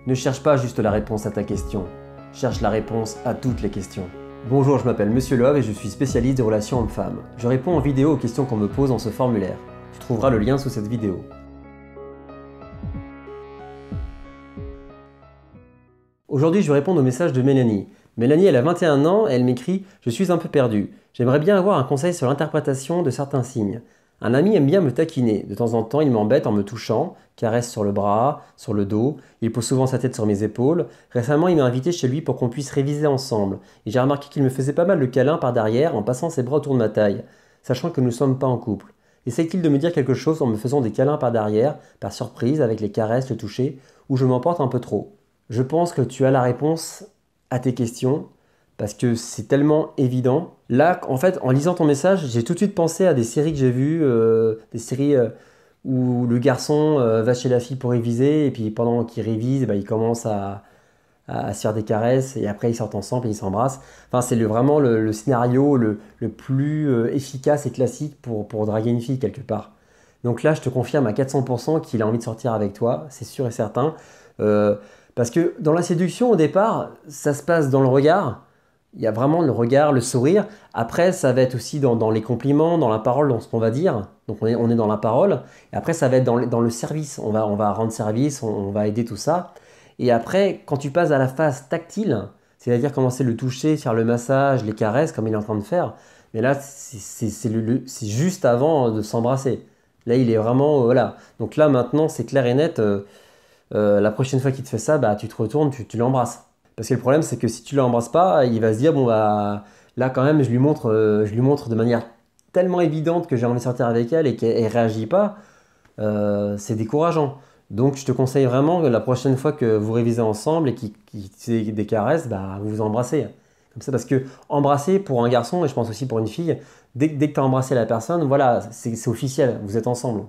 Ne cherche pas juste la réponse à ta question, cherche la réponse à toutes les questions. Bonjour, je m'appelle Monsieur Love et je suis spécialiste des relations hommes-femmes. Je réponds en vidéo aux questions qu'on me pose dans ce formulaire. Tu trouveras le lien sous cette vidéo. Aujourd'hui, je vais répondre au message de Mélanie. Mélanie, elle a 21 ans et elle m'écrit « Je suis un peu perdue. J'aimerais bien avoir un conseil sur l'interprétation de certains signes. Un ami aime bien me taquiner. De temps en temps, il m'embête en me touchant, caresse sur le bras, sur le dos. Il pose souvent sa tête sur mes épaules. Récemment, il m'a invité chez lui pour qu'on puisse réviser ensemble. Et j'ai remarqué qu'il me faisait pas mal de câlins par derrière en passant ses bras autour de ma taille, sachant que nous ne sommes pas en couple. Essaye-t-il de me dire quelque chose en me faisant des câlins par derrière, par surprise, avec les caresses, le toucher, ou je m'emporte un peu trop? Je pense que tu as la réponse à tes questions, parce que c'est tellement évident. Là, en fait, en lisant ton message, j'ai tout de suite pensé à des séries que j'ai vues, des séries où le garçon va chez la fille pour réviser, et puis pendant qu'il révise, il commence à se faire des caresses, et après ils sortent ensemble et ils s'embrassent. Enfin, c'est vraiment le scénario le plus efficace et classique pour draguer une fille quelque part. Donc là, je te confirme à 400% qu'il a envie de sortir avec toi, c'est sûr et certain. Parce que dans la séduction, au départ, ça se passe dans le regard. Il y a vraiment le regard, le sourire. Après, ça va être aussi dans les compliments, dans la parole, dans ce qu'on va dire. Donc on est dans la parole. Et après, ça va être dans le service. On va rendre service, on va aider tout ça. Et après, quand tu passes à la phase tactile, c'est-à-dire commencer le toucher, faire le massage, les caresses, comme il est en train de faire, mais là, c'est juste avant de s'embrasser. Là, il est vraiment... voilà. Donc là, maintenant, c'est clair et net. La prochaine fois qu'il te fait ça, tu te retournes, tu l'embrasses. Parce que le problème, c'est que si tu ne l'embrasses pas, il va se dire, bon là quand même, je lui montre de manière tellement évidente que j'ai envie de sortir avec elle et qu'elle ne réagit pas, c'est décourageant. Donc je te conseille vraiment que la prochaine fois que vous révisez ensemble et qu'il fait des caresses, vous vous embrassez. Comme ça, parce que embrasser pour un garçon, et je pense aussi pour une fille, dès que tu as embrassé la personne, voilà, c'est officiel, vous êtes ensemble.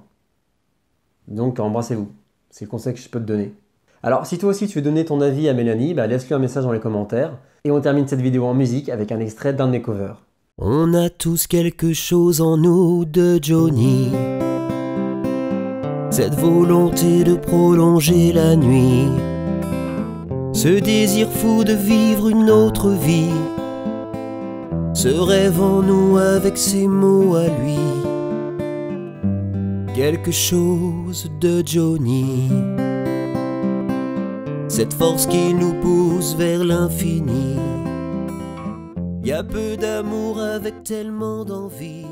Donc embrassez-vous. C'est le conseil que je peux te donner. Alors, si toi aussi tu veux donner ton avis à Mélanie, laisse-lui un message dans les commentaires. Et on termine cette vidéo en musique avec un extrait d'un de mes covers. On a tous quelque chose en nous de Johnny, cette volonté de prolonger la nuit, ce désir fou de vivre une autre vie, ce rêve en nous avec ses mots à lui. Quelque chose de Johnny, cette force qui nous pousse vers l'infini. Y a peu d'amour avec tellement d'envie.